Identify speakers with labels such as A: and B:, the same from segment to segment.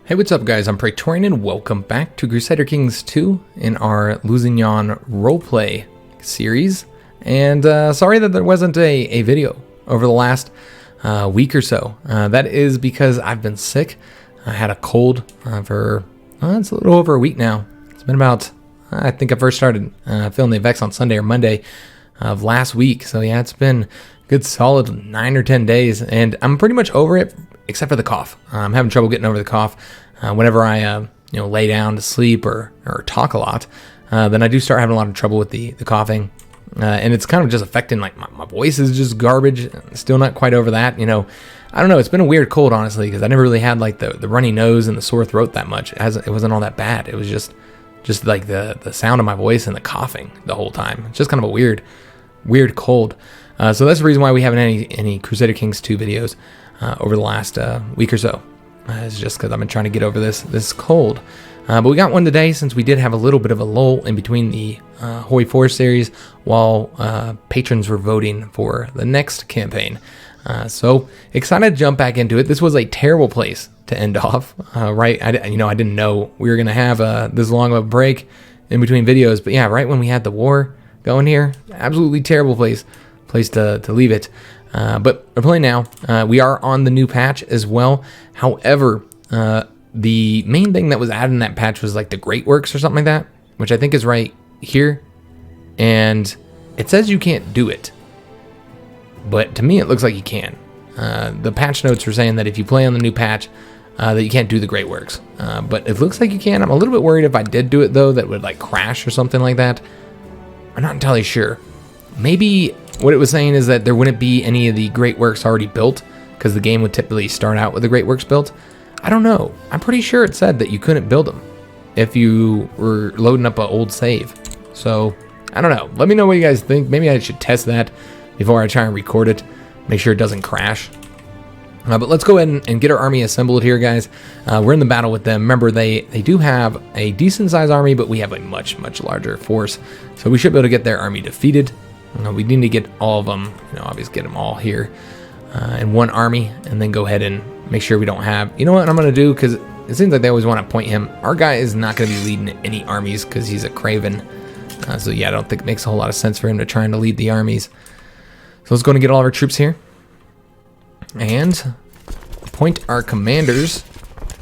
A: Hey, what's up guys? I'm Praetorian and welcome back to Crusader Kings II in our Lusignan roleplay series. And sorry that there wasn't a video over the last week or so. That is because I've been sick. I had a cold for, it's a little over a week now. It's been about, I think I first started feeling the effects on Sunday or Monday of last week. So yeah, it's been a good solid 9 or 10 days and I'm pretty much over it. Except for the cough. I'm having trouble getting over the cough. Whenever I lay down to sleep or talk a lot, then I do start having a lot of trouble with the coughing. And it's kind of just affecting, like, my voice is just garbage. Still not quite over that. I don't know. It's been a weird cold, honestly, because I never really had, like, the runny nose and the sore throat that much. It wasn't all that bad. It was just like the sound of my voice and the coughing the whole time. It's just kind of a weird cold. So that's the reason why we haven't had any Crusader Kings II videos over the last week or so. It's just because I've been trying to get over this cold. But we got one today since we did have a little bit of a lull in between the Hoi 4 series while patrons were voting for the next campaign. So excited to jump back into it. This was a terrible place to end off, right? I didn't know we were going to have this long of a break in between videos. But yeah, right when we had the war going here, absolutely terrible place to leave it. But we're playing now. We are on the new patch as well. However, the main thing that was added in that patch was like the Great Works or something like that, which I think is right here. And it says you can't do it. But to me, it looks like you can. The patch notes were saying that if you play on the new patch, that you can't do the Great Works. But it looks like you can. I'm a little bit worried if I did do it, though, that would like crash or something like that. I'm not entirely sure. Maybe what it was saying is that there wouldn't be any of the Great Works already built because the game would typically start out with the Great Works built. I don't know. I'm pretty sure it said that you couldn't build them if you were loading up an old save. So, I don't know. Let me know what you guys think. Maybe I should test that before I try and record it. Make sure it doesn't crash. But let's go ahead and get our army assembled here, guys. We're in the battle with them. Remember, they do have a decent sized army, but we have a much larger force. So we should be able to get their army defeated. We need to get all of them, obviously get them all here in one army, and then go ahead and make sure we don't have, you know what I'm going to do, because it seems like they always want to point him. Our guy is not going to be leading any armies because he's a craven. So yeah, I don't think it makes a whole lot of sense for him to try to lead the armies. So let's go and get all of our troops here. And appoint our commanders.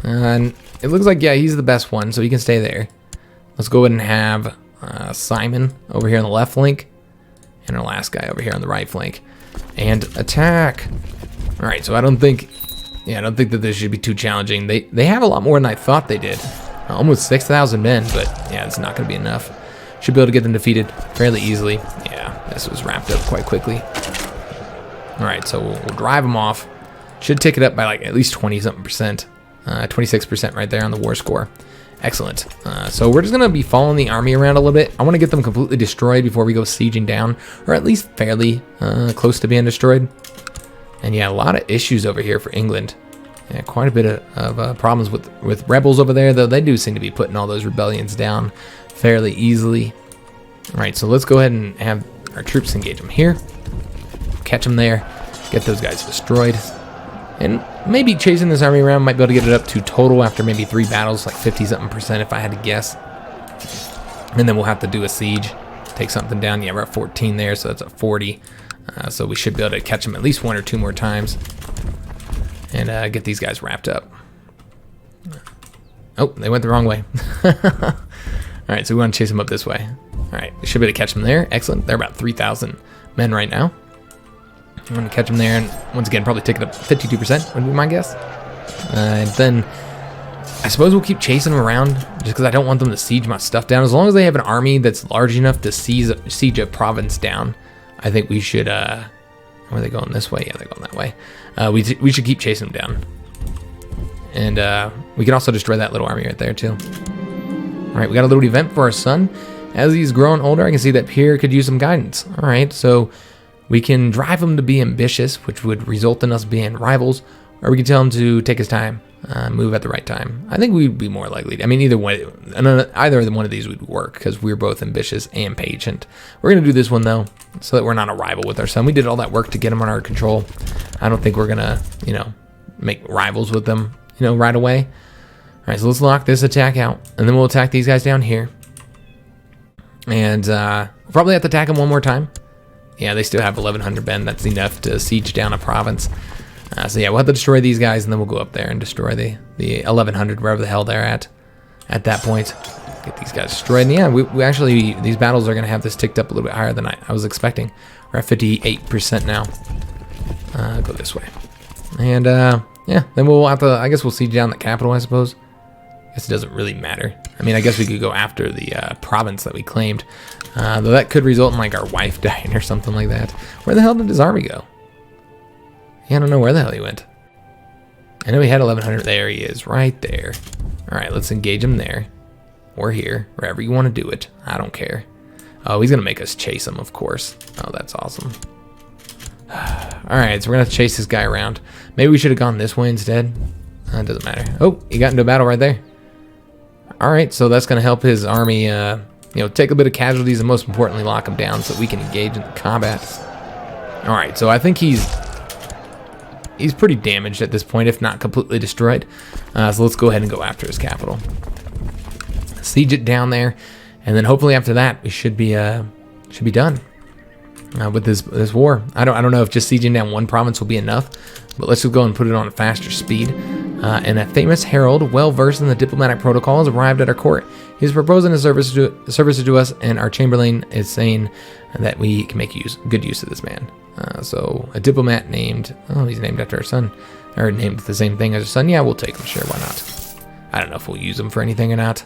A: And it looks like, yeah, he's the best one, so he can stay there. Let's go ahead and have Simon over here on the left flank. And our last guy over here on the right flank. And attack. Alright, so I don't think that this should be too challenging. They have a lot more than I thought they did. Almost 6,000 men, but yeah, it's not going to be enough. Should be able to get them defeated fairly easily. Yeah, this was wrapped up quite quickly. Alright, so we'll drive them off. Should tick it up by like at least 20-something%. 26% right there on the war score. Excellent. So we're just going to be following the army around a little bit. I want to get them completely destroyed before we go sieging down, or at least fairly close to being destroyed. And yeah, a lot of issues over here for England. Yeah, quite a bit of problems with rebels over there, though they do seem to be putting all those rebellions down fairly easily. All right, so let's go ahead and have our troops engage them here. Catch them there. Get those guys destroyed. And maybe chasing this army around might be able to get it up to total after maybe 3 battles, like 50-something% if I had to guess. And then we'll have to do a siege, take something down. Yeah, we're at 14 there, so that's a 40. So we should be able to catch them at least 1 or 2 more times and get these guys wrapped up. Oh, they went the wrong way. All right, so we want to chase them up this way. All right, we should be able to catch them there. Excellent. They're about 3,000 men right now. I'm going to catch them there, and once again, probably take it up 52%, would be my guess. And then I suppose we'll keep chasing them around, just because I don't want them to siege my stuff down. As long as they have an army that's large enough to siege a province down, I think we should, where are they going, this way? Yeah, they're going that way. We should keep chasing them down. And we can also destroy that little army right there, too. All right, we got a little event for our son. As he's growing older, I can see that Pierre could use some guidance. All right, so we can drive him to be ambitious, which would result in us being rivals, or we can tell him to take his time, move at the right time. I think we'd be more likely. I mean, either one of these would work because we're both ambitious and patient. We're going to do this one, though, so that we're not a rival with our son. We did all that work to get him under our control. I don't think we're going to, make rivals with them, right away. right, so let's lock this attack out, and then we'll attack these guys down here. And we'll probably have to attack them one more time. Yeah, they still have 1,100 men. That's enough to siege down a province. So yeah, we'll have to destroy these guys, and then we'll go up there and destroy the 1,100, wherever the hell they're at that point. Get these guys destroyed. And yeah, we actually, these battles are going to have this ticked up a little bit higher than I was expecting. We're at 58% now. Go this way. And yeah, then we'll have to, I guess we'll siege down the capital, I suppose. I guess it doesn't really matter. I mean, I guess we could go after the province that we claimed. Though that could result in like our wife dying or something like that. Where the hell did his army go? Yeah, I don't know where the hell he went. I know he had 1,100. There he is, right there. All right, let's engage him there. Or here, wherever you want to do it. I don't care. Oh, he's going to make us chase him, of course. Oh, that's awesome. All right, so we're going to chase this guy around. Maybe we should have gone this way instead. It doesn't matter. Oh, he got into a battle right there. All right, so that's going to help his army, take a bit of casualties and most importantly lock him down so we can engage in the combat. All right, so I think he's pretty damaged at this point, if not completely destroyed. So let's go ahead and go after his capital. Siege it down there, and then hopefully after that we should be done with this war. I don't know if just sieging down one province will be enough, but let's just go and put it on a faster speed. And a famous herald, well versed in the diplomatic protocols, arrived at our court. He's proposing a service to us, and our chamberlain is saying that we can make good use of this man. So a diplomat named, he's named after our son, or named the same thing as our son. Yeah, we'll take him, sure, why not? I don't know if we'll use him for anything or not.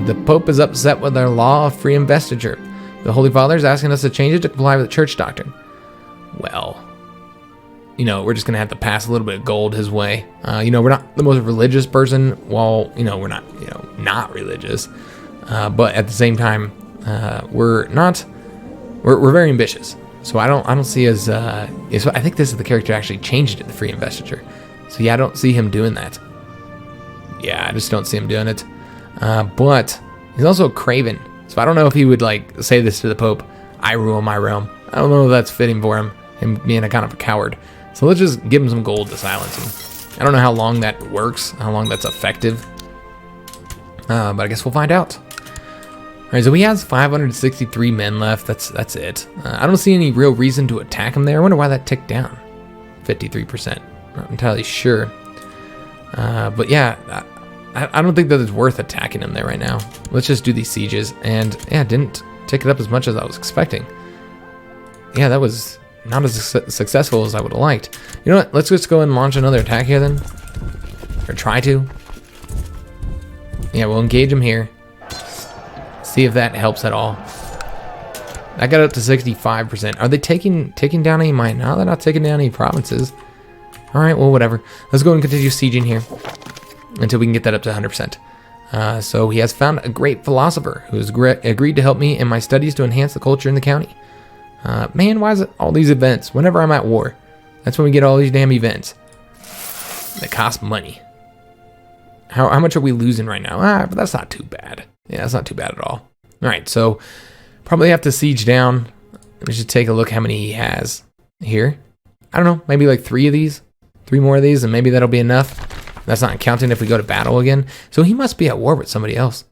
A: The Pope is upset with our law of free investiture. The Holy Father is asking us to change it to comply with the church doctrine. Well, we're just going to have to pass a little bit of gold his way. We're not the most religious person. Well, we're not, not religious. But at the same time, we're very ambitious. So I don't see as, so I think this is the character who actually changed it to free investiture. So yeah, I don't see him doing that. Yeah, I just don't see him doing it. But he's also a craven. So I don't know if he would say this to the Pope, I rule my realm. I don't know if that's fitting for him being a kind of a coward. So let's just give him some gold to silence him. I don't know how long that works, how long that's effective. But I guess we'll find out. All right, so he has 563 men left. That's it. I don't see any real reason to attack him there. I wonder why that ticked down. 53%. Not entirely sure. But yeah, I don't think that it's worth attacking him there right now. Let's just do these sieges. And yeah, didn't tick it up as much as I was expecting. Yeah, that was not as successful as I would have liked. You know what? Let's just go and launch another attack here then. Or try to. Yeah, we'll engage him here. See if that helps at all. I got up to 65%. Are they taking down any mine? No, they're not taking down any provinces. All right, well, whatever. Let's go and continue sieging here until we can get that up to 100%. So he has found a great philosopher who has agreed to help me in my studies to enhance the culture in the county. Man, why is it all these events? Whenever I'm at war, that's when we get all these damn events. They cost money. How much are we losing right now? But that's not too bad. Yeah, that's not too bad at all. All right, so probably have to siege down. We should take a look how many he has here. I don't know, maybe like 3 of these. 3 more of these, and maybe that'll be enough. That's not counting if we go to battle again. So he must be at war with somebody else.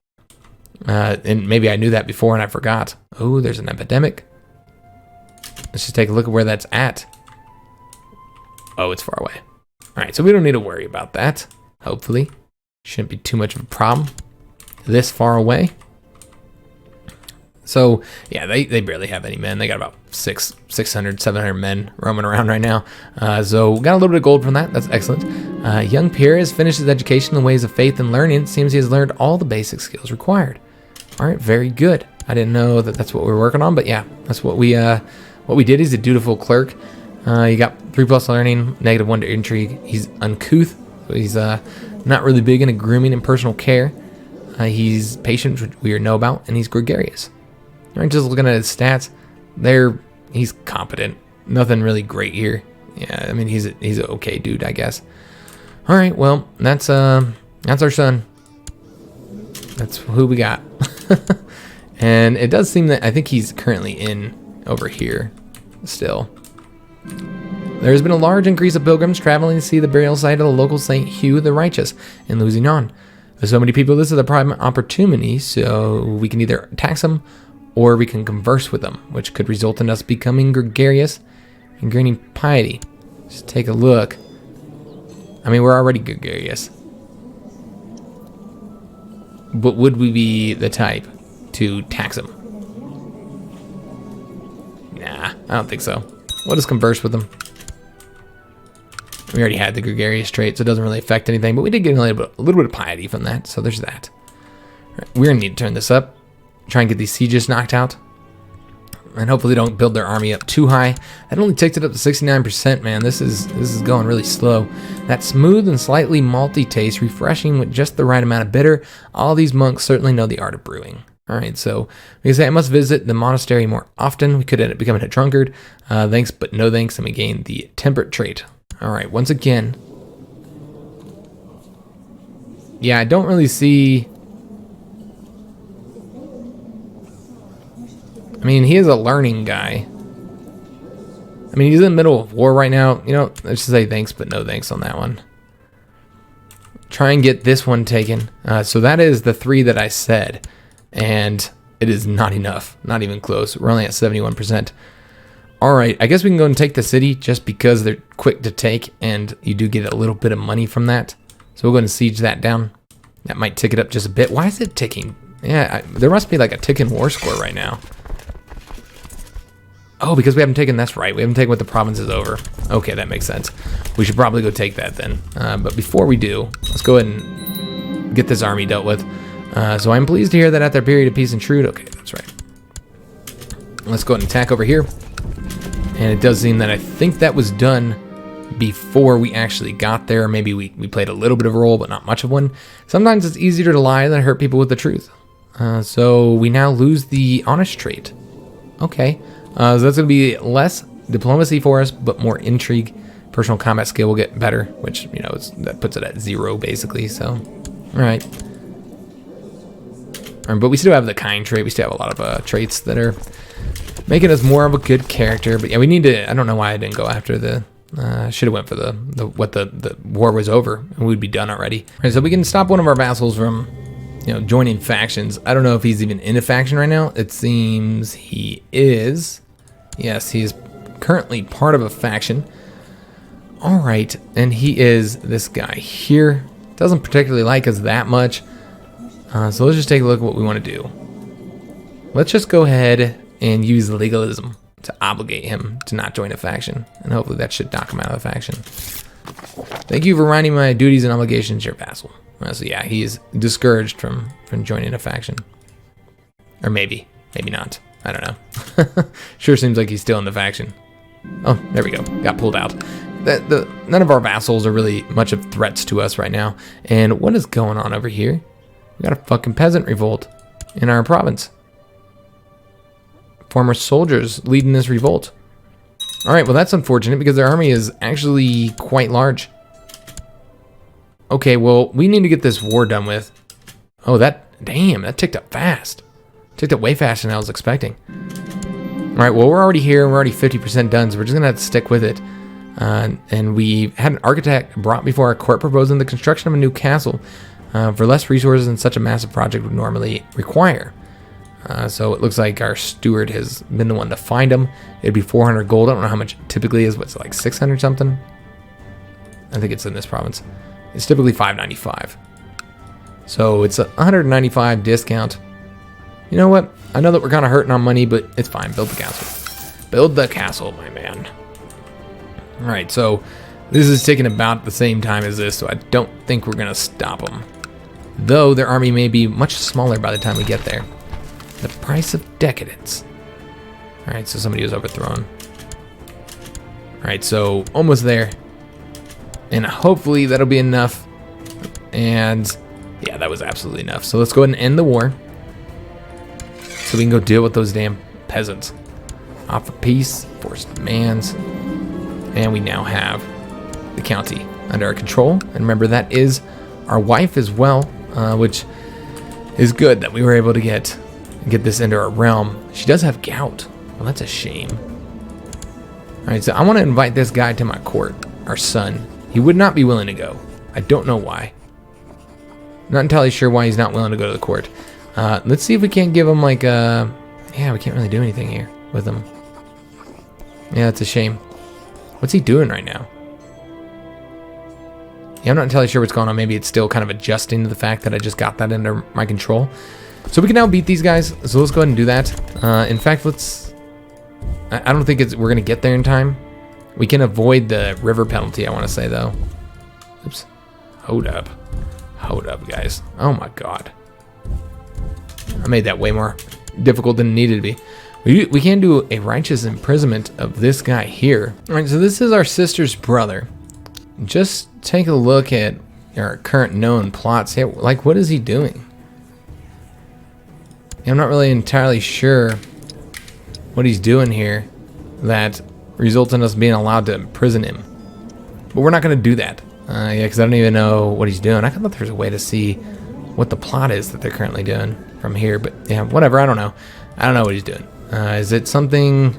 A: And maybe I knew that before and I forgot. Oh, there's an epidemic. Let's just take a look at where that's at. Oh, it's far away. All right, so we don't need to worry about that, hopefully. Shouldn't be too much of a problem. This far away. So, yeah, they barely have any men. They got about 600, 700 men roaming around right now. So, got a little bit of gold from that. That's excellent. Young Pierre has finished his education in the ways of faith and learning. It seems he has learned all the basic skills required. All right, very good. I didn't know that that's what we were working on, but yeah, that's what we did. He's a dutiful clerk. He got 3+ learning, -1 to intrigue. He's uncouth. He's not really big into grooming and personal care. He's patient, which we know about, and he's gregarious. All right, just looking at his stats, he's competent. Nothing really great here. Yeah, I mean he's an okay dude, I guess. All right, well that's our son. That's who we got. And it does seem that I think he's currently in over here still. There has been a large increase of pilgrims traveling to see the burial site of the local Saint Hugh the Righteous in Lusignan. With so many people, this is a prime opportunity, so we can either tax them or we can converse with them, which could result in us becoming gregarious and gaining piety. Just take a look. I mean, we're already gregarious. But would we be the type to tax them? Nah, I don't think so. We'll just converse with them. We already had the gregarious trait, so it doesn't really affect anything, but we did get a little bit of piety from that, so there's that. All right, we're going to need to turn this up, try and get these sieges knocked out, and hopefully don't build their army up too high. That only ticked it up to 69%, man. This is going really slow. That smooth and slightly malty taste, refreshing with just the right amount of bitter. All these monks certainly know the art of brewing. All right, so we can say I must visit the monastery more often. We could end up becoming a drunkard. Thanks, but no thanks, and we gain the temperate trait. All right, once again. Yeah, I don't really see... I mean, he is a learning guy. I mean, he's in the middle of war right now. You know, let's just say thanks, but no thanks on that one. Try and get this one taken. So that is the 3 that I said. And it is not enough. Not even close. We're only at 71%. Alright, I guess we can go and take the city just because they're quick to take and you do get a little bit of money from that. So we'll go and siege that down. That might tick it up just a bit. Why is it ticking? Yeah, there must be like a ticking war score right now. Oh, because we haven't taken, that's right, we haven't taken what the province is over. Okay, that makes sense. We should probably go take that then. But before we do, let's go ahead and get this army dealt with. So I'm pleased to hear that at their period of peace and truce. Okay, that's right. Let's go ahead and attack over here. And it does seem that I think that was done before we actually got there. Maybe we played a little bit of a role, but not much of one. Sometimes it's easier to lie than hurt people with the truth. So we now lose the honest trait. Okay. So that's going to be less diplomacy for us, but more intrigue. Personal combat skill will get better, which, you know, that puts it at 0 basically. So, all right. But we still have the kind trait. We still have a lot of traits that are making us more of a good character. But yeah, we need to, I don't know why I didn't go after the, should have went for the war was over and we'd be done already. All right, so we can stop one of our vassals from, you know, joining factions. I don't know if he's even in a faction right now. It seems he is. Yes, he is currently part of a faction. All right, and he is this guy here. Doesn't particularly like us that much. So let's just take a look at what we want to do. Let's just go ahead and use legalism to obligate him to not join a faction. And hopefully that should knock him out of the faction. Thank you for reminding my duties and obligations, your vassal. So yeah, he is discouraged from joining a faction. Or maybe not. I don't know. Sure seems like he's still in the faction. Oh, there we go. Got pulled out. None of our vassals are really much of threats to us right now. And what is going on over here? We got a fucking peasant revolt in our province. Former soldiers leading this revolt. All right, well that's unfortunate because their army is actually quite large. Okay, well we need to get this war done with. Oh, damn, that ticked up fast. Ticked up way faster than I was expecting. All right, well we're already here. We're already 50% done, so we're just gonna have to stick with it. And we had an architect brought before our court proposing the construction of a new castle for less resources than such a massive project would normally require. So it looks like our steward has been the one to find them. It'd be 400 gold. I don't know how much it typically is. What's it, like 600 something? I think it's in this province. It's typically 595. So it's a 195 discount. You know what? I know that we're kind of hurting on money, but it's fine. Build the castle. Build the castle, my man. All right, so this is taking about the same time as this, so I don't think we're going to stop them. Though their army may be much smaller by the time we get there. The price of decadence. All right, so somebody was overthrown. All right, so almost there. And hopefully that'll be enough. And yeah, that was absolutely enough. So let's go ahead and end the war. So we can go deal with those damn peasants. Offer peace, forced demands. And we now have the county under our control. And remember, that is our wife as well, which is good that we were able to get this into our realm. She does have gout. Well, that's a shame. Alright, so I want to invite this guy to my court. Our son. He would not be willing to go. I don't know why. Not entirely sure why he's not willing to go to the court. Let's see if we can't give him like a... Yeah, we can't really do anything here with him. Yeah, it's a shame. What's he doing right now? Yeah, I'm not entirely sure what's going on. Maybe it's still kind of adjusting to the fact that I just got that under my control. So we can now beat these guys. So let's go ahead and do that. In fact, let's... I don't think we're going to get there in time. We can avoid the river penalty, I want to say, though. Oops. Hold up. Hold up, guys. Oh, my God. I made that way more difficult than it needed to be. We can do a righteous imprisonment of this guy here. All right, so this is our sister's brother. Just take a look at our current known plots here. Like, what is he doing? I'm not really entirely sure what he's doing here that results in us being allowed to imprison him. But we're not going to do that. Yeah, because I don't even know what he's doing. I thought there was a way to see what the plot is that they're currently doing from here. But yeah, whatever. I don't know. I don't know what he's doing. Is it something...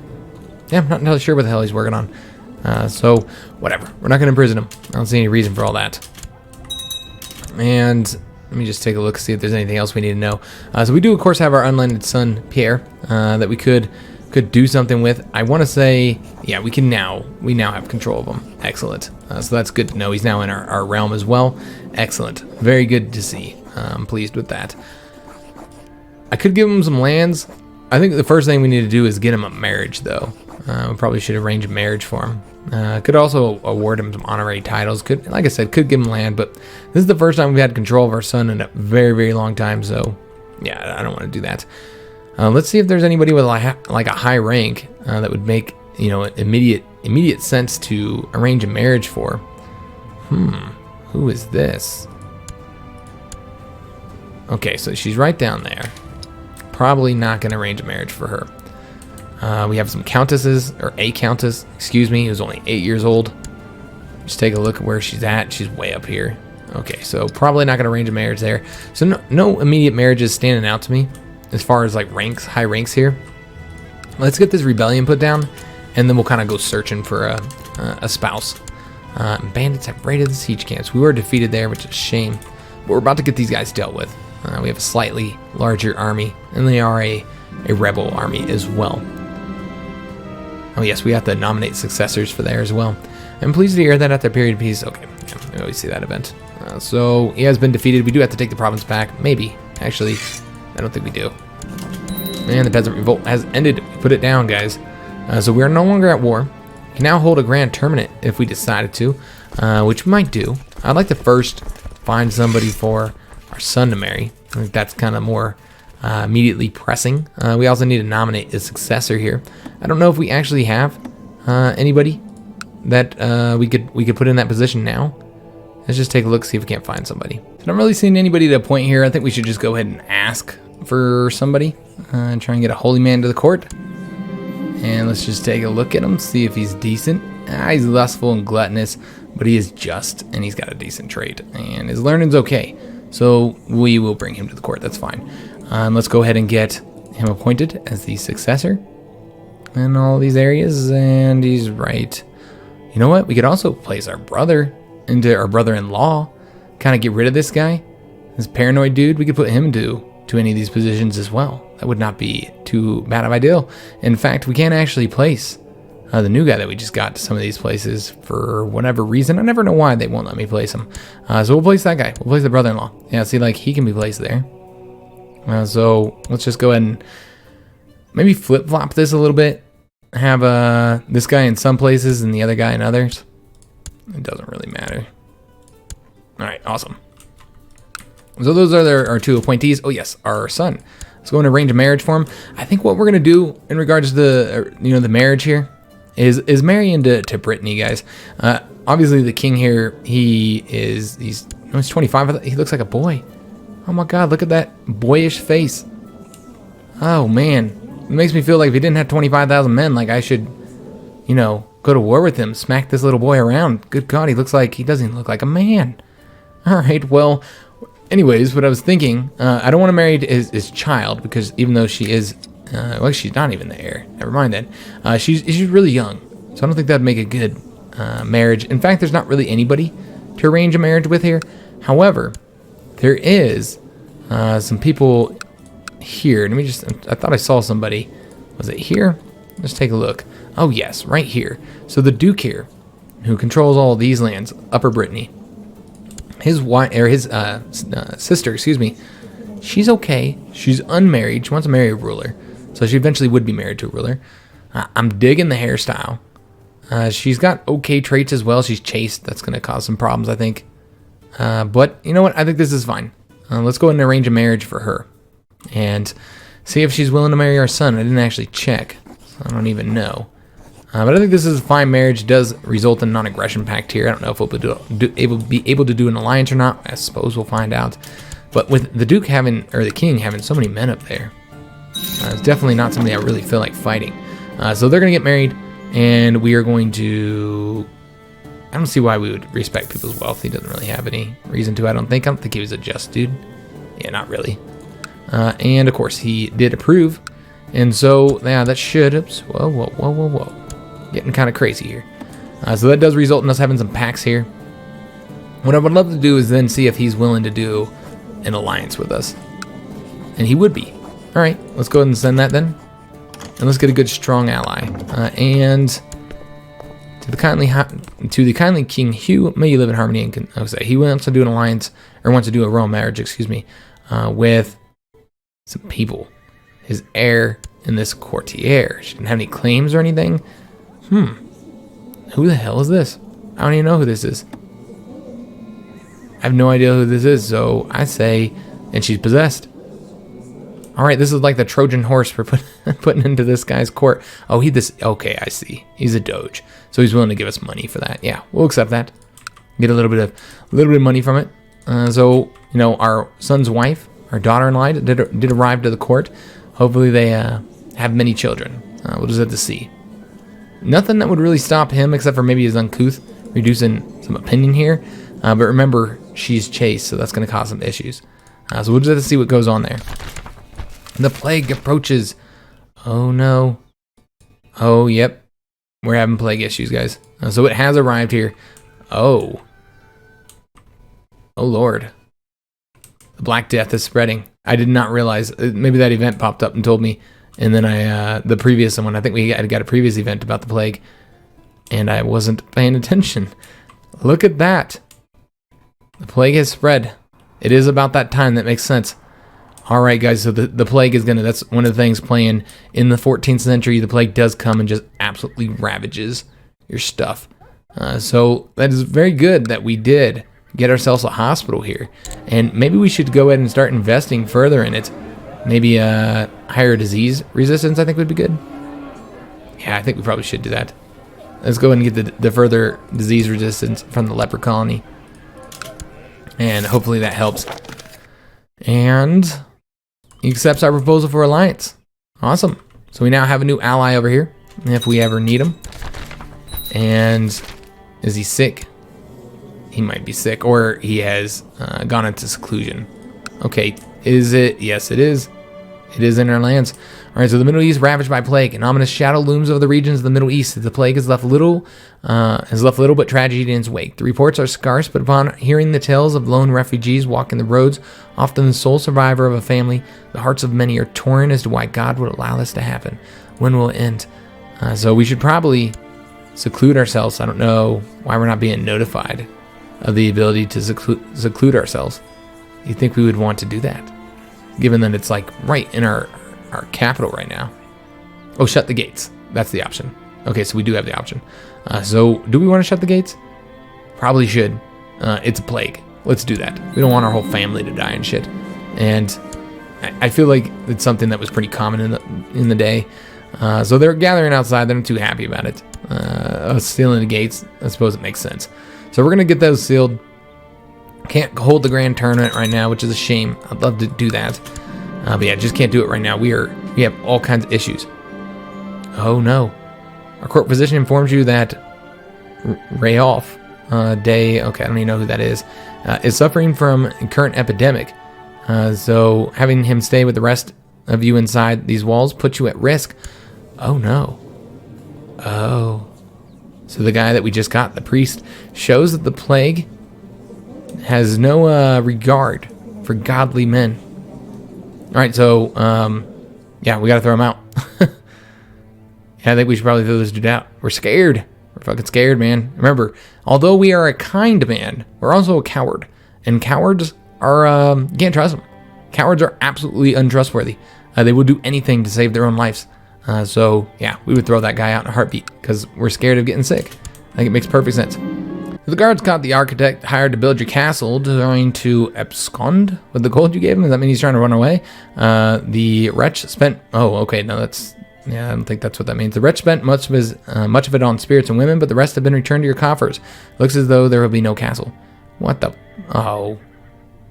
A: Yeah, I'm not entirely sure what the hell he's working on. So, whatever. We're not going to imprison him. I don't see any reason for all that. And let me just take a look, see if there's anything else we need to know. So we do, of course, have our unlanded son, Pierre, that we could do something with. I want to say, yeah, we now have control of him. Excellent. So that's good to know. He's now in our realm as well. Excellent. Very good to see. I'm pleased with that. I could give him some lands. I think the first thing we need to do is get him a marriage, though. We probably should arrange a marriage for him. Could also award him some honorary titles. Like I said, could give him land, but this is the first time we've had control of our son in a very, very long time. So, yeah, I don't want to do that. Let's see if there's anybody with like a high rank that would make immediate sense to arrange a marriage for. Who is this? Okay, so she's right down there. Probably not going to arrange a marriage for her. We have some countesses, or a countess, excuse me, who's only 8 years old. Just take a look at where she's at. She's way up here. Okay, so probably not going to arrange a marriage there. So no immediate marriages standing out to me as far as like high ranks here. Let's get this rebellion put down, and then we'll kind of go searching for a spouse. Bandits have raided the siege camps. We were defeated there, which is a shame. But we're about to get these guys dealt with. We have a slightly larger army, and they are a rebel army as well. Oh yes, we have to nominate successors for there as well. I'm pleased to hear that at their period of peace. Okay, yeah, we always see that event. So he has been defeated. We do have to take the province back. Maybe. Actually, I don't think we do. Man, the peasant revolt has ended. We put it down, guys. So we are no longer at war. We can now hold a grand tournament if we decided to, which we might do. I'd like to first find somebody for our son to marry. I think that's kind of more immediately pressing. We also need to nominate a successor here. I don't know if we actually have anybody that we could put in that position now. Let's just take a look, see if we can't find somebody. So I'm not really seeing anybody to appoint here. I think we should just go ahead and ask for somebody and try and get a holy man to the court. And let's just take a look at him, see if he's decent. He's lustful and gluttonous, but he is just, and he's got a decent trait, and his learning's okay. So we will bring him to the court. That's fine. Let's go ahead and get him appointed as the successor in all these areas, and he's right. You know what? We could also place our brother into our brother-in-law. Kind of get rid of this guy, this paranoid dude. We could put him into any of these positions as well. That would not be too bad of an idea. In fact, we can't actually place the new guy that we just got to some of these places for whatever reason. I never know why they won't let me place him. So we'll place that guy. We'll place the brother-in-law. Yeah, see, like, he can be placed there. So let's just go ahead and maybe flip-flop this a little bit. Have this guy in some places and the other guy in others. It doesn't really matter. All right, awesome. So those are our two appointees. Oh, yes, our son. Let's go and arrange a marriage for him. I think what we're going to do in regards to the marriage here is marry into Brittany, guys. Obviously, the king here, he's 25. He looks like a boy. Oh, my God, look at that boyish face. Oh, man. It makes me feel like if he didn't have 25,000 men, like I should, go to war with him, smack this little boy around. Good God, he doesn't look like a man. All right, well, anyways, what I was thinking, I don't want to marry his child because even though she is, she's not even the heir. Never mind that. She's really young. So I don't think that'd make a good marriage. In fact, there's not really anybody to arrange a marriage with here. However, there is some people here. Let me just, I thought I saw somebody. Was it here? Let's take a look. Oh yes, right here. So the Duke here, who controls all of these lands, Upper Brittany, his wife, or his sister, excuse me, she's okay. She's unmarried. She wants to marry a ruler. So she eventually would be married to a ruler. I'm digging the hairstyle. She's got okay traits as well. She's chaste. That's going to cause some problems, I think. But you know what? I think this is fine. Let's go ahead and arrange a marriage for her. And see if she's willing to marry our son. I didn't actually check. So I don't even know. But I think this is a fine marriage. It does result in a non-aggression pact here. I don't know if we'll be able to do an alliance or not. I suppose we'll find out. But with the Duke having, or the King having so many men up there, it's definitely not something I really feel like fighting. So they're going to get married, and we are going to... I don't see why we would respect people's wealth. He doesn't really have any reason to, I don't think. I don't think he was a just dude. Yeah, not really. And, of course, he did approve. And so, yeah, that should... Oops. Whoa. Getting kind of crazy here. So that does result in us having some packs here. What I would love to do is then see if he's willing to do an alliance with us. And he would be. All right, let's go ahead and send that then. And let's get a good, strong ally. And to the kindly King Hugh, may you live in harmony and he wants to do an alliance, or wants to do a royal marriage, excuse me, with some people. His heir and this courtier. She didn't have any claims or anything. Who the hell is this? I don't even know who this is. I have no idea who this is, so I say, and she's possessed. Alright, this is like the Trojan horse for putting into this guy's court. Oh, okay, I see. He's a doge. So he's willing to give us money for that. Yeah, we'll accept that. Get a little bit of money from it. So, you know, our son's wife, our daughter-in-law did arrive to the court. Hopefully they have many children. We'll just have to see. Nothing that would really stop him, except for maybe his uncouth, reducing some opinion here. But remember, she's chaste, so that's going to cause some issues. So we'll just have to see what goes on there. The plague approaches. Oh no. Oh, yep. We're having plague issues, guys. So it has arrived here. Oh. Oh, Lord. The Black Death is spreading. I did not realize. Maybe that event popped up and told me. And then the previous one, I think we got a previous event about the plague. And I wasn't paying attention. Look at that. The plague has spread. It is about that time. That makes sense. All right, guys, so the plague is going to, that's one of the things playing in the 14th century. The plague does come and just absolutely ravages your stuff. So that is very good that we did get ourselves a hospital here. And maybe we should go ahead and start investing further in it. Maybe higher disease resistance, I think, would be good. Yeah, I think we probably should do that. Let's go ahead and get the further disease resistance from the leper colony. And hopefully that helps. And he accepts our proposal for alliance. Awesome. So we now have a new ally over here, if we ever need him. And is he sick? He might be sick, or he has gone into seclusion. Okay, is it? Yes, it is. It is in our lands. All right, so the Middle East ravaged by plague. An ominous shadow looms over the regions of the Middle East. The plague has left little but tragedy in its wake. The reports are scarce, but upon hearing the tales of lone refugees walking the roads, often the sole survivor of a family, the hearts of many are torn as to why God would allow this to happen. When will it end? So we should probably seclude ourselves. I don't know why we're not being notified of the ability to seclude ourselves. You'd think we would want to do that, given that it's like right in our capital right now. Oh, shut the gates. That's the option. Okay, so we do have the option. So do we want to shut the gates? Probably should. It's a plague. Let's do that. We don't want our whole family to die and shit. And I feel like it's something that was pretty common in the day. So they're gathering outside. They're not too happy about it. Us sealing the gates, I suppose it makes sense. So we're going to get those sealed. Can't hold the grand tournament right now, which is a shame. I'd love to do that. But yeah, just can't do it right now. We have all kinds of issues. Oh no. Our court position informs you that Rayolf Day, okay, I don't even know who that is suffering from current epidemic. So having him stay with the rest of you inside these walls puts you at risk. Oh no. Oh. So the guy that we just got, the priest, shows that the plague has no regard for godly men. All right, so yeah, we gotta throw him out. Yeah, I think we should probably throw this dude out. We're scared. We're fucking scared, man. Remember, although we are a kind man, we're also a coward, and cowards are you can't trust them. Cowards are absolutely untrustworthy. They will do anything to save their own lives. So yeah, we would throw that guy out in a heartbeat because we're scared of getting sick. I think it makes perfect sense. The guards caught the architect hired to build your castle, trying to abscond with the gold you gave him. Does that mean he's trying to run away? The wretch spent. Oh, okay. No, that's. Yeah, I don't think that's what that means. The wretch spent much of it on spirits and women, but the rest have been returned to your coffers. Looks as though there will be no castle. What the? Oh,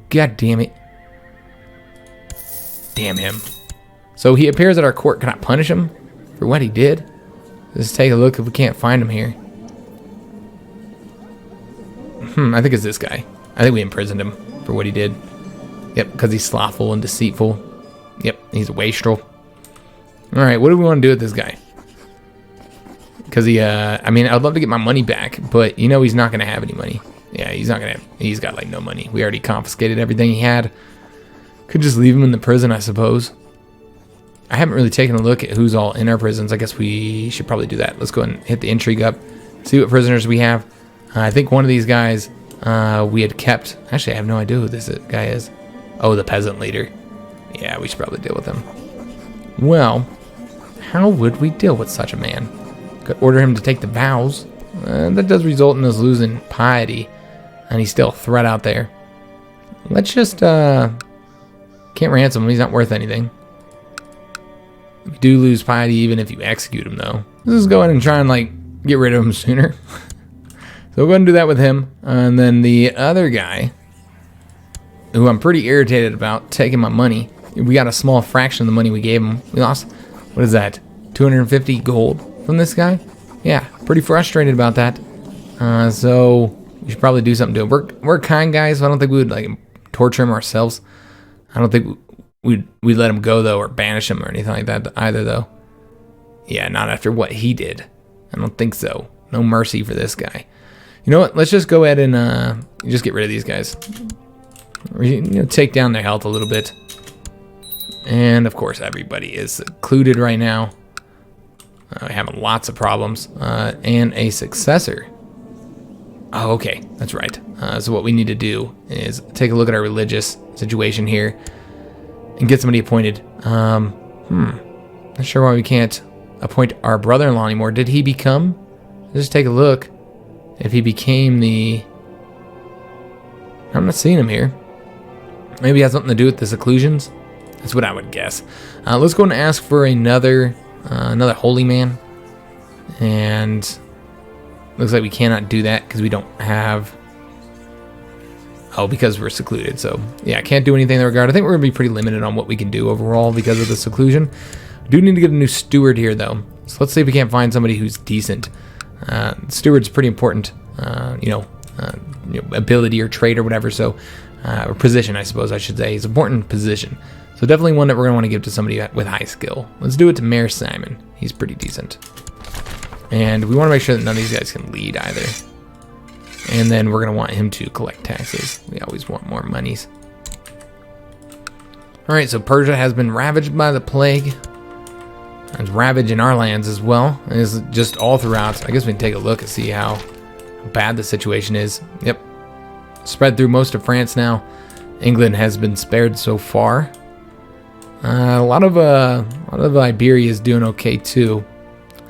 A: god damn it! Damn him. So he appears at our court. Can I punish him for what he did? Let's take a look if we can't find him here. I think it's this guy. I think we imprisoned him for what he did. Yep, because he's slothful and deceitful. Yep, he's a wastrel. Alright, what do we want to do with this guy? Because he, I mean, I'd love to get my money back, but you know he's not going to have any money. Yeah, he's not going to have, he's got like no money. We already confiscated everything he had. Could just leave him in the prison, I suppose. I haven't really taken a look at who's all in our prisons. I guess we should probably do that. Let's go ahead and hit the intrigue up. See what prisoners we have. I think one of these guys we had kept. Actually, I have no idea who this guy is. Oh, the peasant leader. Yeah, we should probably deal with him. Well, how would we deal with such a man? Could order him to take the vows. That does result in us losing piety. And he's still a threat out there. Let's just, can't ransom him. He's not worth anything. We do lose piety even if you execute him, though. Let's just go ahead and try and, like, get rid of him sooner. So we'll go ahead and do that with him. And then the other guy, who I'm pretty irritated about taking my money. We got a small fraction of the money we gave him. We lost, what is that, 250 gold from this guy? Yeah, pretty frustrated about that. So we should probably do something to him. We're kind guys, so I don't think we would like torture him ourselves. I don't think we'd let him go, though, or banish him or anything like that either, though. Yeah, not after what he did. I don't think so. No mercy for this guy. You know what? Let's just go ahead and just get rid of these guys. You know, take down their health a little bit. And, of course, everybody is secluded right now. We're having lots of problems. And a successor. Oh, okay. That's right. So what we need to do is take a look at our religious situation here and get somebody appointed. Not sure why we can't appoint our brother-in-law anymore. Did he become? Let's just take a look. If he became the... I'm not seeing him here. Maybe it has something to do with the seclusions. That's what I would guess. Let's go and ask for another holy man. And looks like we cannot do that because we don't have... Oh, because we're secluded. So, yeah, I can't do anything in that regard. I think we're going to be pretty limited on what we can do overall because of the seclusion. Do need to get a new steward here, though. So let's see if we can't find somebody who's decent. Steward's pretty important, ability or trait or whatever. So, or position, I suppose I should say, is an important position. So definitely one that we're gonna want to give to somebody with high skill. Let's do it to Mayor Simon. He's pretty decent, and we want to make sure that none of these guys can lead either. And then we're gonna want him to collect taxes. We always want more monies. All right, so Persia has been ravaged by the plague. It's ravaging our lands as well. It's just all throughout. I guess we can take a look and see how bad the situation is. Yep. Spread through most of France now. England has been spared so far. A lot of Iberia is doing okay too.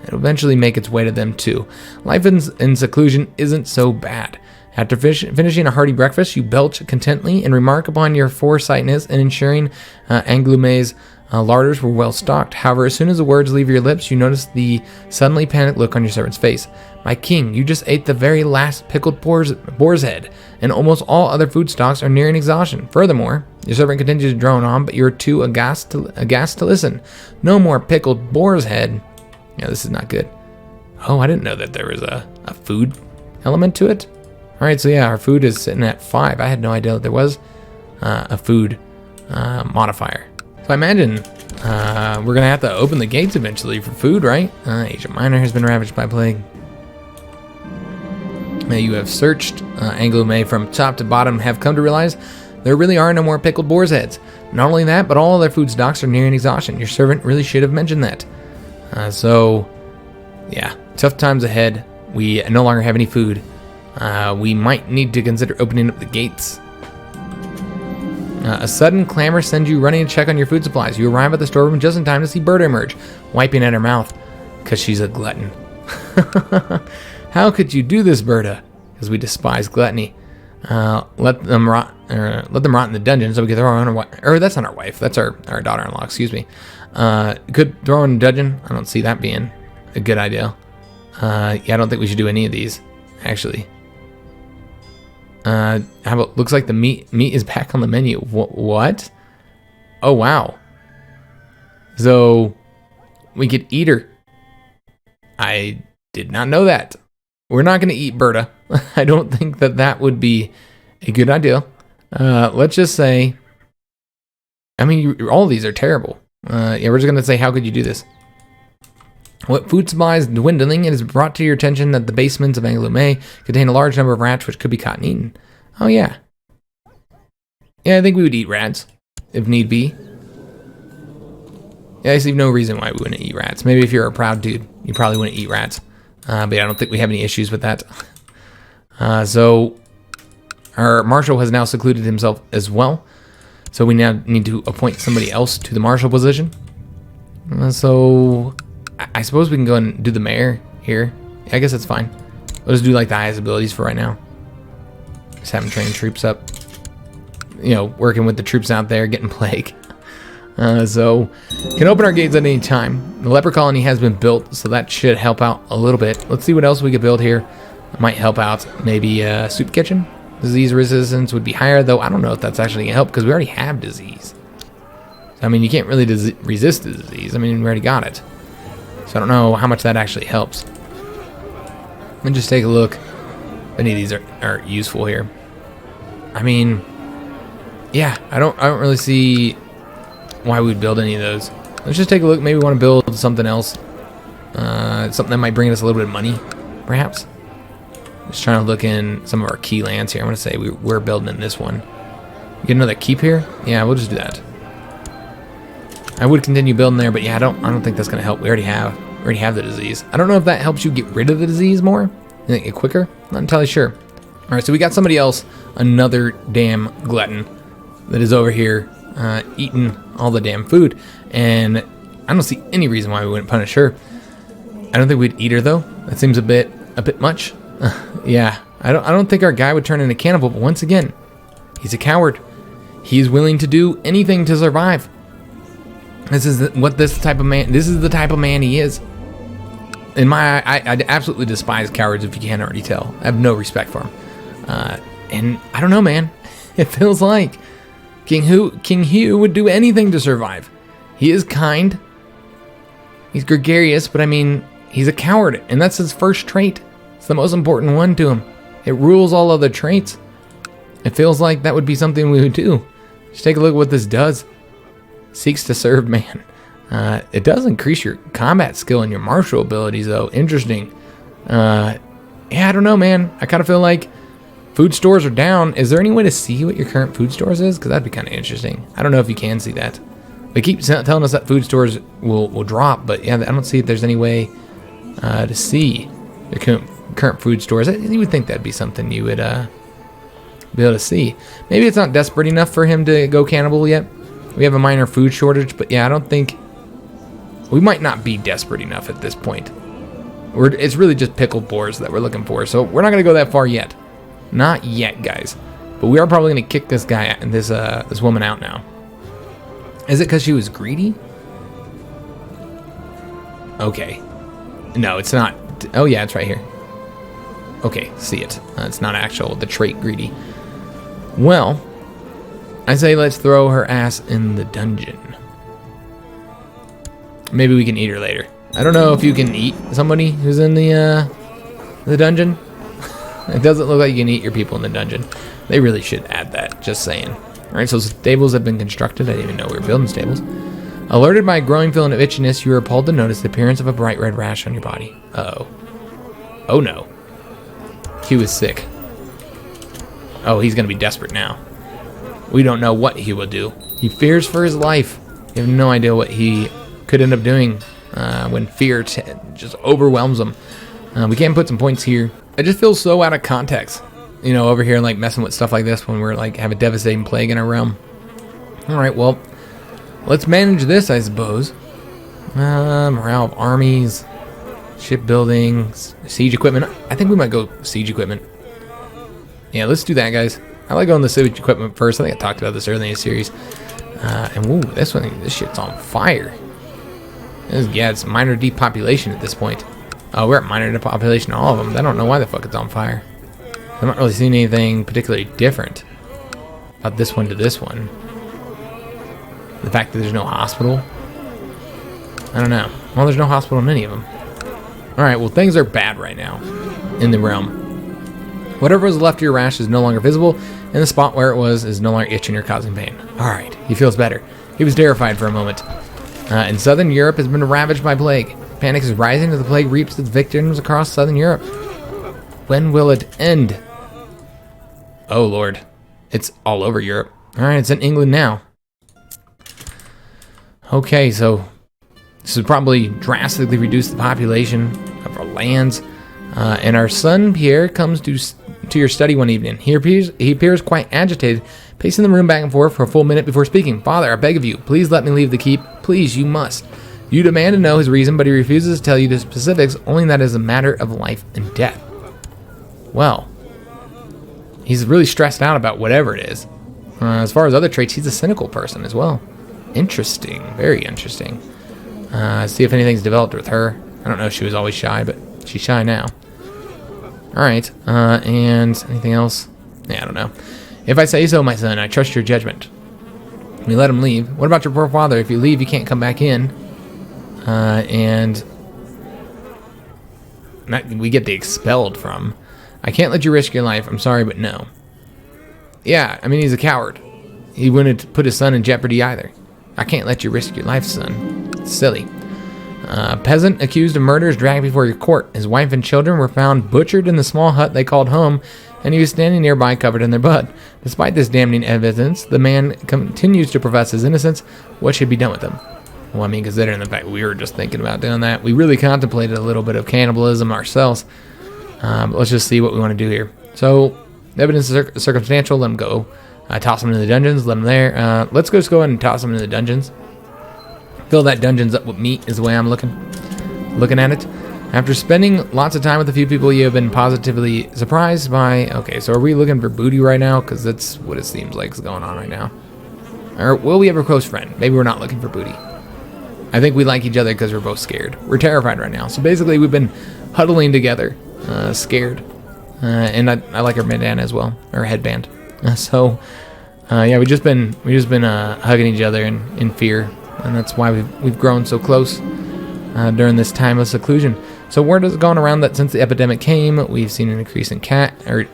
A: It'll eventually make its way to them too. Life in seclusion isn't so bad. After finishing a hearty breakfast, you belch contently and remark upon your foresightness in ensuring Angoumo's larders were well stocked. However, as soon as the words leave your lips, you notice the suddenly panicked look on your servant's face. My king, you just ate the very last pickled boar's head, and almost all other food stocks are nearing exhaustion. Furthermore, your servant continues to drone on, but you're too aghast to listen. No more pickled boar's head. Yeah, this is not good. Oh, I didn't know that there was a food element to it. All right, so yeah, our food is sitting at 5. I had no idea that there was a food modifier. So I imagine we're going to have to open the gates eventually for food, right? Asia Minor has been ravaged by plague. Now you have searched Anglo-May from top to bottom, have come to realize there really are no more pickled boar's heads. Not only that, but all other food stocks are nearing exhaustion. Your servant really should have mentioned that. So, yeah, tough times ahead. We no longer have any food. We might need to consider opening up the gates. A sudden clamor sends you running to check on your food supplies. You arrive at the storeroom just in time to see Berta emerge, wiping at her mouth, because she's a glutton. How could you do this, Berta? Because we despise gluttony. Let them rot in the dungeon so we can throw her on our wife. Or that's not our wife. That's our daughter-in-law. Excuse me. Could throw her in a dungeon. I don't see that being a good idea. Yeah, I don't think we should do any of these, actually. How about, looks like the meat is back on the menu. What? Oh, wow. So, we could eat her. I did not know that. We're not going to eat Berta. I don't think that would be a good idea. Let's just say, I mean, all of these are terrible. Yeah, we're just going to say, how could you do this? What food supply is dwindling? It is brought to your attention that the basements of Anglo-May contain a large number of rats which could be caught and eaten. Oh, yeah. Yeah, I think we would eat rats, if need be. Yeah, I see no reason why we wouldn't eat rats. Maybe if you're a proud dude, you probably wouldn't eat rats. But I don't think we have any issues with that. So, our marshal has now secluded himself as well. So we now need to appoint somebody else to the marshal position. So, I suppose we can go and do the mayor here. Yeah, I guess that's fine. We'll just do like the highest abilities for right now. Just have them train troops up. You know, working with the troops out there, getting plague. So, can open our gates at any time. The leper colony has been built, so that should help out a little bit. Let's see what else we could build here. It might help out. Maybe a soup kitchen. Disease resistance would be higher, though I don't know if that's actually going to help because we already have disease. I mean, you can't really resist the disease. I mean, we already got it. So I don't know how much that actually helps. Let me just take a look. If any of these are useful here. I mean, yeah, I don't really see why we'd build any of those. Let's just take a look. Maybe we want to build something else. Something that might bring us a little bit of money, perhaps. Just trying to look in some of our key lands here. I'm going to say we're building in this one. Get another keep here? Yeah, we'll just do that. I would continue building there, but yeah, I don't think that's going to help. We already have the disease. I don't know if that helps you get rid of the disease more. You think it quicker? Not entirely sure. All right, so we got somebody else, another damn glutton that is over here eating all the damn food, and I don't see any reason why we wouldn't punish her. I don't think we'd eat her though. That seems a bit much. Yeah, I don't think our guy would turn into a cannibal, but once again, he's a coward. He's willing to do anything to survive. This is the type of man he is. In my eye, I absolutely despise cowards, if you can't already tell. I have no respect for him. And I don't know, man. It feels like King Hugh would do anything to survive. He is kind. He's gregarious, but I mean, he's a coward, and that's his first trait. It's the most important one to him. It rules all other traits. It feels like that would be something we would do. Just take a look at what this does. Seeks to serve man. It does increase your combat skill and your martial abilities, though. Interesting. Yeah, I don't know, man. I kind of feel like food stores are down. Is there any way to see what your current food stores is? Because that'd be kind of interesting. I don't know if you can see that. They keep telling us that food stores will drop, but yeah, I don't see if there's any way to see your current food stores. You would think that'd be something you would be able to see. Maybe it's not desperate enough for him to go cannibal yet. We have a minor food shortage, but yeah, I don't think... We might not be desperate enough at this point. It's really just pickled boars that we're looking for, so we're not going to go that far yet. Not yet, guys. But we are probably going to kick this guy and this woman out now. Is it because she was greedy? Okay. No, it's not. Oh, yeah, it's right here. Okay, see it. It's not the trait greedy. Well, I say let's throw her ass in the dungeon. Maybe we can eat her later. I don't know if you can eat somebody who's in the dungeon. It doesn't look like you can eat your people in the dungeon. They really should add that, just saying. Alright, so stables have been constructed. I didn't even know we were building stables. Alerted by a growing feeling of itchiness, you are appalled to notice the appearance of a bright red rash on your body. Uh-oh. Oh no. Hugh is sick. Oh, he's going to be desperate now. We don't know what he will do. He fears for his life. You have no idea what he could end up doing when fear just overwhelms him. We can put some points here. It just feels so out of context. You know, over here, like, messing with stuff like this when we're, like, have a devastating plague in our realm. Alright, well, let's manage this, I suppose. Morale of armies, shipbuilding, siege equipment. I think we might go siege equipment. Yeah, let's do that, guys. I like going the siege equipment first. I think I talked about this earlier in the series. And woo, this shit's on fire. Yeah, it's minor depopulation at this point. Oh, we're at minor depopulation, all of them. I don't know why the fuck it's on fire. I'm not really seeing anything particularly different about this one to this one. The fact that there's no hospital. I don't know. Well, there's no hospital in any of them. Alright, well, things are bad right now in the realm. Whatever was left of your rash is no longer visible, and the spot where it was is no longer itching or causing pain. Alright, he feels better. He was terrified for a moment. In southern Europe has been ravaged by plague. Panic is rising as the plague reaps its victims across southern Europe. When will it end? Oh, Lord. It's all over Europe. Alright, it's in England now. Okay, so this has probably drastically reduced the population of our lands. And our son, Pierre, comes to your study one evening. He appears quite agitated, pacing the room back and forth for a full minute before speaking. Father, I beg of you, please let me leave the keep. Please, you must. You demand to know his reason, but he refuses to tell you the specifics, only that it is a matter of life and death. Well, he's really stressed out about whatever it is. As far as other traits, he's a cynical person as well. Interesting. Very interesting. See if anything's developed with her. I don't know if she was always shy, but she's shy now. Alright, and anything else? Yeah, I don't know. If I say so, my son, I trust your judgment. We let him leave. What about your poor father? If you leave, you can't come back in. And we get the expelled from. I can't let you risk your life. I'm sorry, but no. Yeah, I mean, he's a coward. He wouldn't put his son in jeopardy either. I can't let you risk your life, son. It's silly. Peasant accused of murder is dragged before your court. His wife and children were found butchered in the small hut they called home, and he was standing nearby covered in their blood. Despite this damning evidence, the man continues to profess his innocence. What should be done with him? Well, I mean, considering the fact we were just thinking about doing that, we really contemplated a little bit of cannibalism ourselves. But let's just see what we want to do here. So, the evidence is circumstantial. Let him go. Toss him into the dungeons. Let him there. Let's just go ahead and toss him into the dungeons. Fill that dungeons up with meat is the way I'm looking at it. After spending lots of time with a few people you have been positively surprised by... Okay, so are we looking for booty right now? Because that's what it seems like is going on right now. Or will we have a close friend? Maybe we're not looking for booty. I think we like each other because we're both scared. We're terrified right now. So basically we've been huddling together, scared. And I like our bandana as well, or headband. Yeah, we've just been hugging each other in fear. And that's why we've grown so close during this time of seclusion. So word has gone around that since the epidemic came, we've seen an increase in cats, and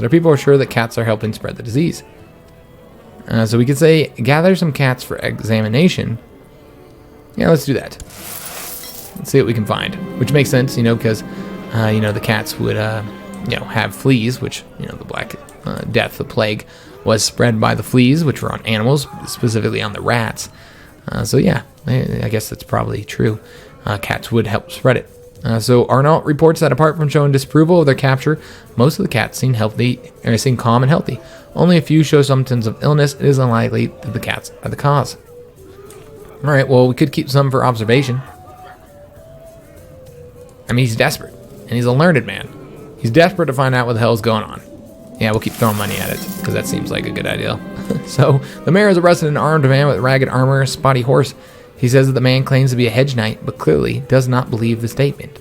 A: our people are sure that cats are helping spread the disease. So we could say gather some cats for examination. Yeah, let's do that. Let's see what we can find, which makes sense, because the cats would have fleas, which the Black Death, the plague, was spread by the fleas, which were on animals, specifically on the rats. So yeah, I guess that's probably true. Cats would help spread it. So Arnault reports that apart from showing disapproval of their capture, most of the cats seem calm and healthy. Only a few show symptoms of illness. It is unlikely that the cats are the cause. All right, well, we could keep some for observation. I mean, he's desperate, and he's a learned man. He's desperate to find out what the hell is going on. Yeah, we'll keep throwing money at it, because that seems like a good idea. So, the mayor has arrested an armed man with ragged armor and a spotty horse. He says that the man claims to be a hedge knight, but clearly does not believe the statement.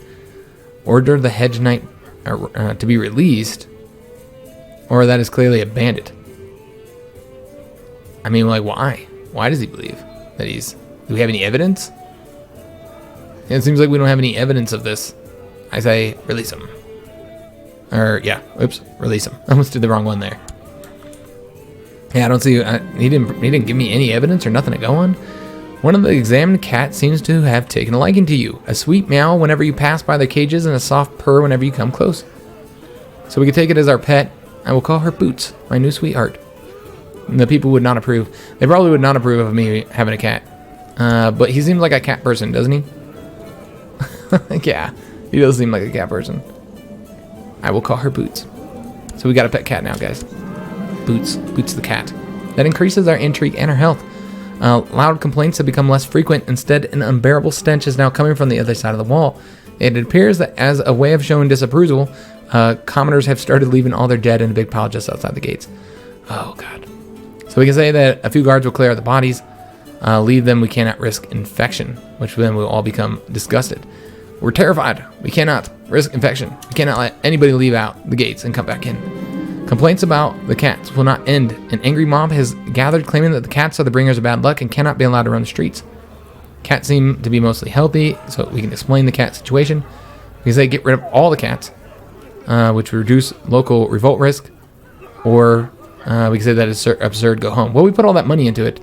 A: Order the hedge knight to be released, or that is clearly a bandit. I mean, like, why? Why does he believe that he's... Do we have any evidence? It seems like we don't have any evidence of this. I say, release him. Or, yeah, oops, release him. I almost did the wrong one there. Yeah, I don't see, he didn't give me any evidence or nothing to go on. One of the examined cats seems to have taken a liking to you. A sweet meow whenever you pass by their cages and a soft purr whenever you come close. So we can take it as our pet. I will call her Boots, my new sweetheart. And the people would not approve. They probably would not approve of me having a cat. But he seems like a cat person, doesn't he? Yeah, he does seem like a cat person. I will call her Boots. So we got a pet cat now, guys. Boots the cat. That increases our intrigue and our health. Loud complaints have become less frequent. Instead, an unbearable stench is now coming from the other side of the wall. It appears that as a way of showing disapproval, commoners have started leaving all their dead in a big pile just outside the gates. Oh, God. So we can say that a few guards will clear out the bodies. Leave them, we cannot risk infection, which then we'll all become disgusted. We're terrified. We cannot risk infection. We cannot let anybody leave out the gates and come back in. Complaints about the cats will not end. An angry mob has gathered claiming that the cats are the bringers of bad luck and cannot be allowed to run the streets. Cats seem to be mostly healthy, so we can explain the cat situation. We can say get rid of all the cats, which would reduce local revolt risk, or we can say that it's absurd, go home. Well, we put all that money into it,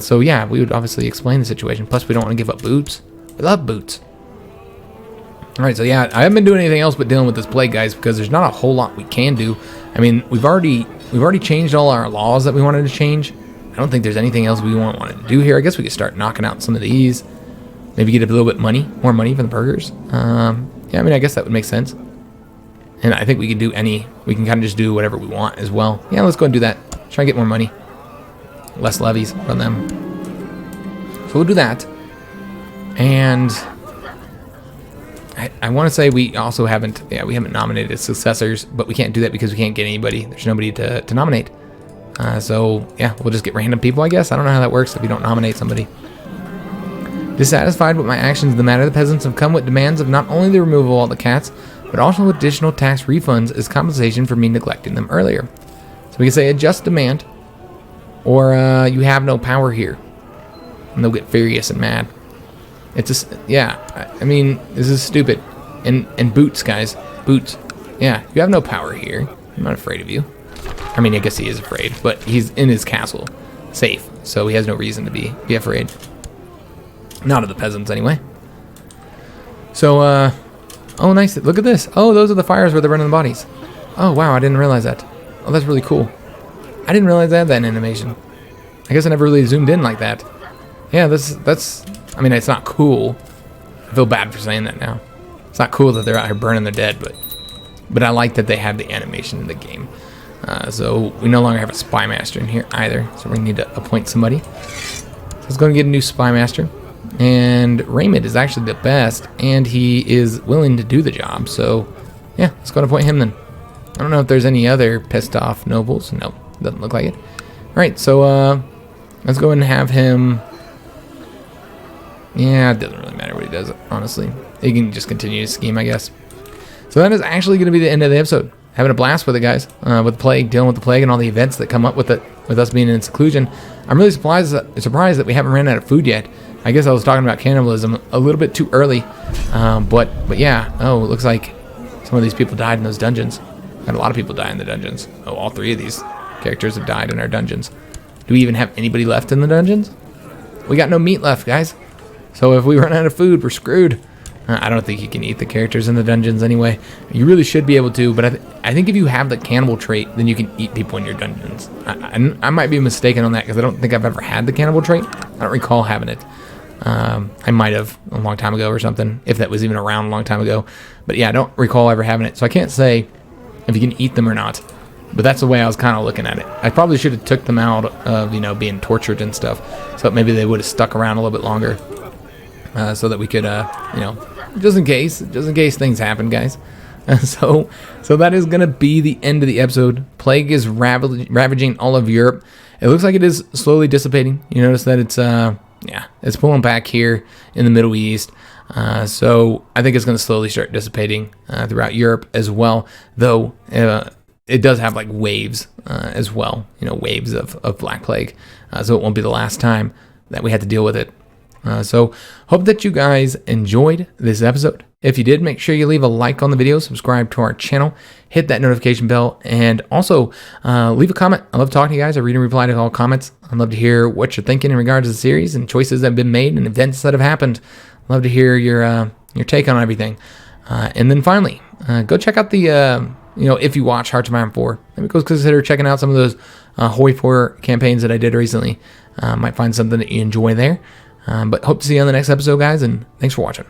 A: so yeah, we would obviously explain the situation. Plus, we don't want to give up Boots. We love Boots. All right, so yeah, I haven't been doing anything else but dealing with this plague, guys, because there's not a whole lot we can do. I mean, we've already changed all our laws that we wanted to change. I don't think there's anything else we wanted to do here. I guess we could start knocking out some of these. Maybe get a little bit more money for the burgers. Yeah, I mean, I guess that would make sense. And I think we could we can kind of just do whatever we want as well. Yeah, let's go and do that. Try and get more money. Less levies from them. So we'll do that. And I want to say we also haven't nominated successors, but we can't do that because we can't get anybody. There's nobody to nominate. So yeah, we'll just get random people, I guess. I don't know how that works if you don't nominate somebody. Dissatisfied with my actions in the matter, the peasants have come with demands of not only the removal of all the cats, but also additional tax refunds as compensation for me neglecting them earlier. So we can say a just demand, or you have no power here. And they'll get furious and mad. It's just, yeah, I mean, this is stupid. And Boots, guys. Boots. Yeah, you have no power here. I'm not afraid of you. I mean, I guess he is afraid, but he's in his castle. Safe. So he has no reason to be afraid. Not of the peasants, anyway. So, oh, nice. Look at this. Oh, those are the fires where they're running the bodies. Oh, wow, I didn't realize that. Oh, that's really cool. I didn't realize they had that in animation. I guess I never really zoomed in like that. Yeah, that's... I mean, it's not cool. I feel bad for saying that now. It's not cool that they're out here burning their dead, but I like that they have the animation in the game. So we no longer have a spy master in here either. So we need to appoint somebody. So let's go and get a new spy master. And Raymond is actually the best, and he is willing to do the job. So yeah, let's go and appoint him then. I don't know if there's any other pissed off nobles. No, doesn't look like it. All right, so let's go and have him. Yeah, it doesn't really matter what he does, honestly. He can just continue his scheme, I guess. So that is actually going to be the end of the episode. Having a blast with it, guys. With the plague, dealing with the plague and all the events that come up with it, with us being in seclusion. I'm really surprised that we haven't ran out of food yet. I guess I was talking about cannibalism a little bit too early. But yeah. Oh, it looks like some of these people died in those dungeons. Had a lot of people die in the dungeons. Oh, all three of these characters have died in our dungeons. Do we even have anybody left in the dungeons? We got no meat left, guys. So if we run out of food, we're screwed. I don't think you can eat the characters in the dungeons anyway. You really should be able to, but I think if you have the cannibal trait, then you can eat people in your dungeons. I might be mistaken on that because I don't think I've ever had the cannibal trait. I don't recall having it. I might have a long time ago or something, if that was even around a long time ago. But yeah, I don't recall ever having it. So I can't say if you can eat them or not. But that's the way I was kind of looking at it. I probably should have took them out of, being tortured and stuff. So maybe they would have stuck around a little bit longer. So that we could, just in case things happen, guys. So that is going to be the end of the episode. Plague is ravaging all of Europe. It looks like it is slowly dissipating. You notice that it's pulling back here in the Middle East. So I think it's going to slowly start dissipating throughout Europe as well. Though it does have like waves as well. Waves of Black Plague. So it won't be the last time that we had to deal with it. So hope that you guys enjoyed this episode. If you did, make sure you leave a like on the video, subscribe to our channel, hit that notification bell, and also leave a comment. I love talking to you guys. I read and reply to all comments. I'd love to hear what you're thinking in regards to the series and choices that have been made and events that have happened. I'd love to hear your take on everything. And then finally, go check out the if you watch Hearts of Iron 4, maybe go consider checking out some of those Hoi 4 campaigns that I did recently. Might find something that you enjoy there. But hope to see you on the next episode, guys, and thanks for watching.